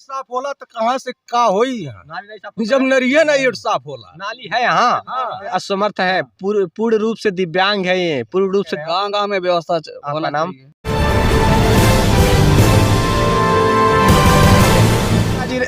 साफ होला तो कहाँ से का होई यहाँ? नाली नहीं साफ जब नरिये नहीं ये साफ होला। नाली है यहाँ असमर्थ है, पूर्ण रूप से दिव्यांग है, ये पूर्ण रूप से गांव में व्यवस्था आपका नाम?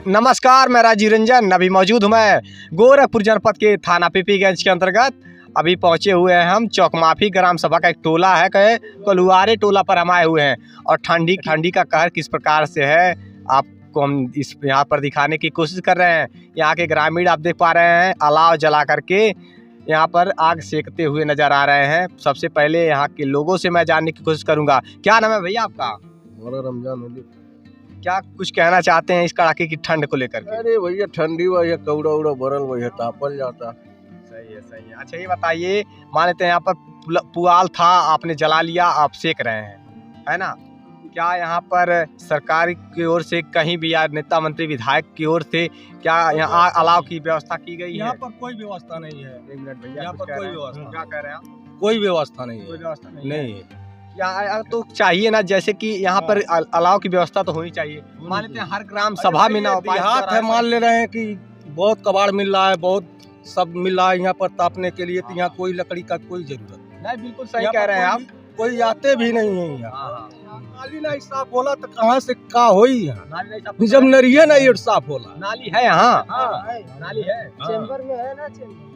नमस्कार, मैं राजीव रंजन। अभी मौजूद हूँ मैं गोरखपुर जनपद के थाना पीपीगंज के अंतर्गत। अभी पहुंचे हुए हैं हम चौकमाफी ग्राम सभा का एक टोला है, कहे कलुआरे टोला पर हम आए हुए हैं। और ठंडी का कहर किस प्रकार से है आपको हम इस यहाँ पर दिखाने की कोशिश कर रहे हैं। यहाँ के ग्रामीण आप देख पा रहे हैं अलाव जला करके यहाँ पर आग सेकते हुए नजर आ रहे हैं। सबसे पहले यहाँ के लोगों से मैं जानने की कोशिश करूँगा। क्या नाम है भैया आपका? रमजान क्या कुछ कहना चाहते हैं इस कड़ाके की ठंड को लेकर के? अरे भैया ठंडी भैया कौड़ा उड़ा भरल भैया तापल जाता। सही है, सही है। अच्छा ये बताइए, मान लेते हैं यहाँ पर पुआल था, आपने जला लिया, आप सेक रहे हैं, है ना? क्या यहाँ पर सरकार की ओर से कहीं भी या नेता मंत्री विधायक की ओर से क्या यहाँ अलाव की व्यवस्था की गई है? यहाँ पर कोई व्यवस्था नहीं है। एक मिनट भैया, यहाँ कुछ पर कह कोई रहे हैं? व्यवस्था क्या कह रहे हैं आप? कोई व्यवस्था नहीं कोई है। व्यवस्था नहीं है। या तो चाहिए ना, जैसे कि यहाँ पर अलाव की व्यवस्था तो होनी चाहिए। मान लेते हैं हर ग्राम सभा में ना देहात है, मान ले रहे हैं कि बहुत कबाड़ मिल रहा है, बहुत सब मिल रहा है यहाँ पर तापने के लिए, तो यहाँ कोई लकड़ी का कोई जरूरत नहीं। बिल्कुल सही कह रहे हैं आप। कोई आते भी नहीं है यहाँ। नाली नहीं साफ होला तो कहाँ से का होई यहाँ? नाली नहीं साफ, जब नरिये नहीं ये साफ होला। नाली है यहाँ, नाली है चेंबर में है ना,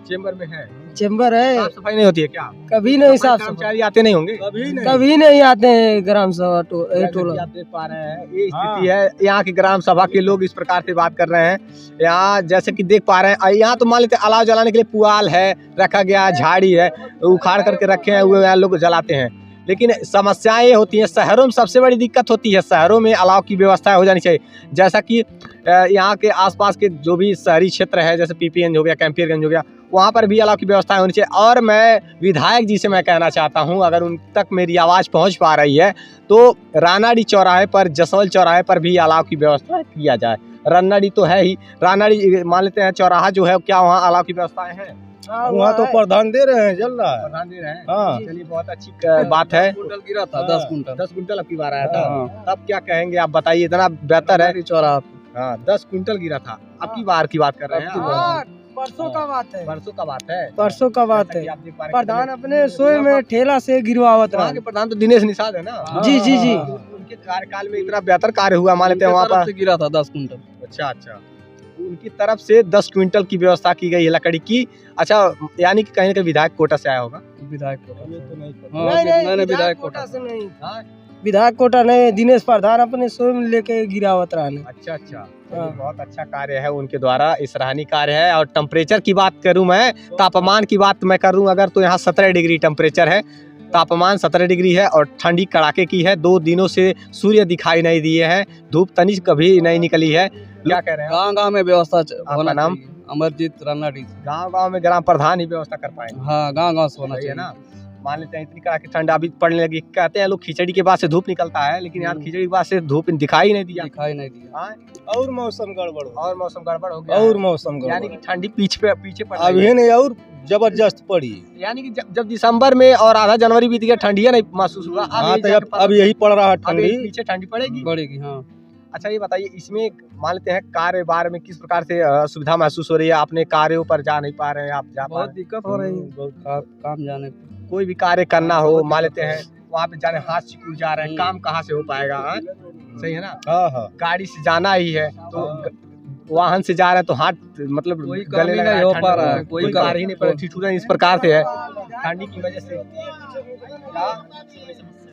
चेंबर में है। चेंबर है। साफ सफाई नहीं होती है क्या? कभी नहीं साफ सफाई, कर्मचारी आते नहीं होंगे? कभी नहीं आते हैं ग्राम सभा टोला। आप देख पा रहे हैं ये स्थिति है। यहाँ की ग्राम सभा के लोग इस प्रकार से बात कर रहे हैं। यहाँ जैसे कि देख पा रहे हैं, यहाँ तो मान लेते अलाव जलाने के लिए पुआल है, रखा गया झाड़ी है, उखाड़ करके रखे हुए यहाँ लोग जलाते हैं। लेकिन समस्याएं ये होती हैं, शहरों में सबसे बड़ी दिक्कत होती है। शहरों में अलाव की व्यवस्था हो जानी चाहिए। जैसा कि यहाँ के आसपास के जो भी शहरी क्षेत्र है, जैसे पीपीगंज हो गया, कैंपियरगंज हो गया, वहाँ पर भी अलाव की व्यवस्था होनी चाहिए। और मैं विधायक जी से मैं कहना चाहता हूँ, अगर उन तक मेरी आवाज़ पहुँच पा रही है तो रानाडी चौराहे पर, जसवल चौराहे पर भी अलाव की व्यवस्था किया जाए। रानाडी तो है ही, रानाडी मान लेते हैं चौराहा जो है, क्या वहाँ अलाव की व्यवस्थाएँ हैं? वहाँ तो प्रधान दे रहे हैं, जल रहा है। प्रधान दे रहे हैं। हाँ। चलिए बहुत अच्छी बात है। कुंटल गिरा था, 10 कुंटल। 10 कुंटल अब की बार आया था। तब क्या कहेंगे आप बताइए, इतना बेहतर है। चौराहा हाँ 10 कुंटल गिरा था। अब की बार की बात कर रहे हैं? परसों का बात है, परसों का बात है। परसों का बात जैसा है। कि आप देख पा रहे हैं, प्रधान अपने सोए में ठेला से गिरवावत वहाँ रहा। के प्रधान तो दिनेश निषाद है ना? जी जी जी। उनके कार्यकाल में इतना बेहतर कार्य हुआ, मान लेते हैं वहाँ पर गिरा था 10 कुंटल। अच्छा अच्छा, उनकी तरफ से 10 क्विंटल की व्यवस्था की गई है लकड़ी की। अच्छा, यानी कि कहीं ना कहीं विधायक कोटा से आया होगा? विधायक नहीं, विधायक कोटा से नहीं, विधायक कोटा नहीं, दिनेश प्रधान अपने स्वयं लेके गिरावत रहा। अच्छा अच्छा, बहुत अच्छा कार्य है उनके द्वारा, सराहनीय कार्य है। और टेम्परेचर की बात करूं मैं, तापमान की बात मैं करूं अगर, तो यहाँ 17 डिग्री टेम्परेचर है, तापमान 17 डिग्री है। और ठंडी कड़ाके की है। 2 दिनों से सूर्य दिखाई नहीं दिए हैं, धूप तनिक कभी नहीं निकली है। क्या कह रहे हैं? गांव में व्यवस्था होना नाम? अमरजीत रानाडी। गांव में ग्राम प्रधान ही व्यवस्था कर पाएंगे। हाँ, गांव से होना चाहिए चाहिए ना। मान लेते हैं इतनी कड़ाके ठंड अभी पड़ने लगी, कहते हैं लोग खिचड़ी के बाद से धूप निकलता है, लेकिन यहाँ खिचड़ी के बाद से धूप दिखाई नहीं दिया। और मौसम गड़बड़ हो गया, और मौसम यानी कि ठंडी पीछे पड़ रही अभी है। नहीं और जबरदस्त पड़ी। यानी कि जब दिसंबर में और आधा जनवरी बीत गया, ठंडिया नहीं महसूस हुआ। हाँ तो अब यही पड़ रहा है ठंडी, पीछे ठंडी पड़ेगी। हाँ। अच्छा ये बताइए, इसमें मान लेते हैं कार्य बार में किस प्रकार से सुविधा महसूस हो रही है? आपने कार्यों पर जा नहीं पा रहे हैं, आप जा बहुत दिक्कत हो रही है, बहुत काम जाने। कोई भी कार्य करना हो, मान लेते हैं वहाँ पे जाने हाथ सिकुड़ जा रहे हैं, काम कहाँ से हो पाएगा? सही है ना? हाँ। गाड़ी से जाना ही है तो वाहन से जा रहे हैं तो हाथ मतलब गले लग नहीं हो पा रहा है, कोई कार्य ही नहीं पा रहा, ठिठुरन इस प्रकार से है ठंडी की वजह से।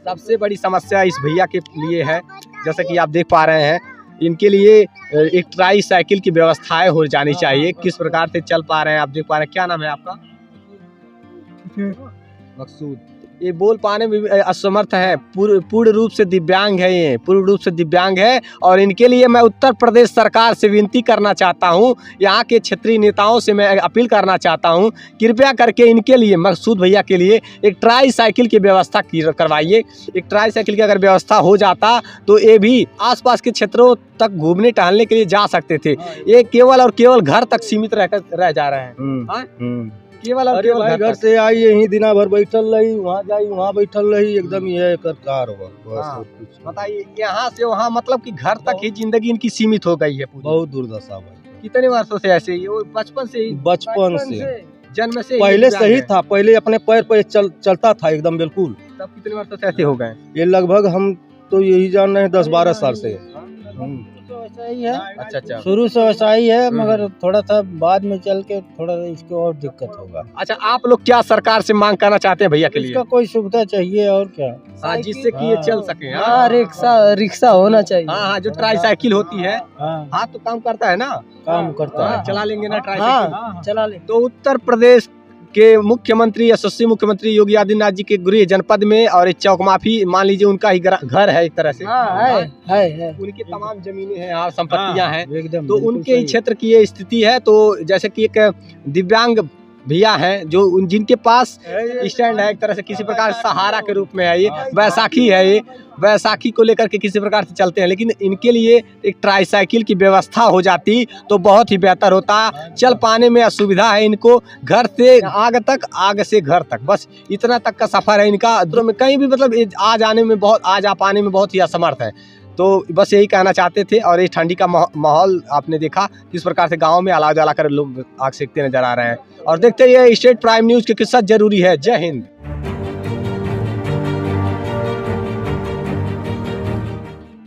सबसे बड़ी समस्या इस भैया के लिए है, जैसा कि आप देख पा रहे हैं, इनके लिए एक ट्राई साइकिल की व्यवस्थाएं हो जानी चाहिए। किस प्रकार से चल पा रहे हैं आप देख पा रहे हैं। क्या नाम है आपका? मकसूद। ये बोल पाने में असमर्थ है, पूर्ण रूप से दिव्यांग है, ये पूर्ण रूप से दिव्यांग है। और इनके लिए मैं उत्तर प्रदेश सरकार से विनती करना चाहता हूँ, यहाँ के क्षेत्रीय नेताओं से मैं अपील करना चाहता हूँ, कृपया करके इनके लिए, मकसूद भैया के लिए एक ट्राई साइकिल की व्यवस्था करवाइए। एक ट्राई साइकिल की अगर व्यवस्था हो जाता तो ये भी आसपास के क्षेत्रों तक घूमने टहलने के लिए जा सकते थे। ये केवल और केवल घर तक सीमित रह जा रहे हैं। केवल और अरे केवल भाई घर तक। से आई यही दिना भर बैठल रही, वहाँ जाई वहाँ बैठल रही, एकदम ये कर कार हुआ बस हाँ। और कुछ नहीं। बताइए यहाँ से वहाँ मतलब कि घर तक ही जिंदगी इनकी सीमित हो गई है पूरी। बहुत दुर्दशा भाई, कितने वर्षों से ऐसे ही वो बचपन से ही बचपन से जन्म से ही पहले दिव्यांग सही है। था, पहले अपने पैर पे चलता था एकदम बिल्कुल। तब कितने वर्षों से ऐसे हो गए? ये लगभग हम तो यही जान रहे हैं 10-12 साल से। वैसा ही है, अच्छा अच्छा। शुरू से वैसा ही है, हम्म। मगर थोड़ा सा बाद में चल के थोड़ा इसको और दिक्कत होगा। अच्छा आप लोग क्या सरकार से मांग करना चाहते हैं भैया के लिए? इसका कोई सुविधा चाहिए और क्या। हाँ जिससे कि ये चल सके। हाँ, रिक्शा होना चाहिए। हाँ जो ट्राई साइकिल होती है, हाँ, हाँ तो काम करता है ना, काम करता हाँ, है। चला लेंगे ना ट्राई साइकिल। हाँ, चला ले। तो उत्तर प्रदेश के मुख्यमंत्री यशस्वी मुख्यमंत्री योगी आदित्यनाथ जी के गृह जनपद में और एक चौक माफी मान लीजिए उनका ही घर है एक तरह से। हाँ, है। उनकी तमाम जमीनें हैं और संपत्तियां हैं, एकदम तो बिल्कुल उनके ही सही। क्षेत्र की ये स्थिति है। तो जैसे कि एक दिव्यांग भैया हैं जो जिनके पास स्टैंड है एक तरह से, किसी प्रकार सहारा के रूप में है, ये बैसाखी है, ये बैसाखी को लेकर के किसी प्रकार से चलते हैं, लेकिन इनके लिए एक ट्राईसाइकिल की व्यवस्था हो जाती तो बहुत ही बेहतर होता। चल पाने में असुविधा है इनको, घर से आग तक, आग से घर तक, बस इतना तक का सफर है इनका। तो में कहीं भी मतलब आ जा पाने में बहुत ही असमर्थ है। तो बस यही कहना चाहते थे। और ये ठंडी का माहौल आपने देखा किस प्रकार से गांव में अलाव जला कर लोग आग सेकते नजर आ रहे हैं। और देखते रहिए स्टेट प्राइम न्यूज़ के साथ जरूरी है। जय हिंद।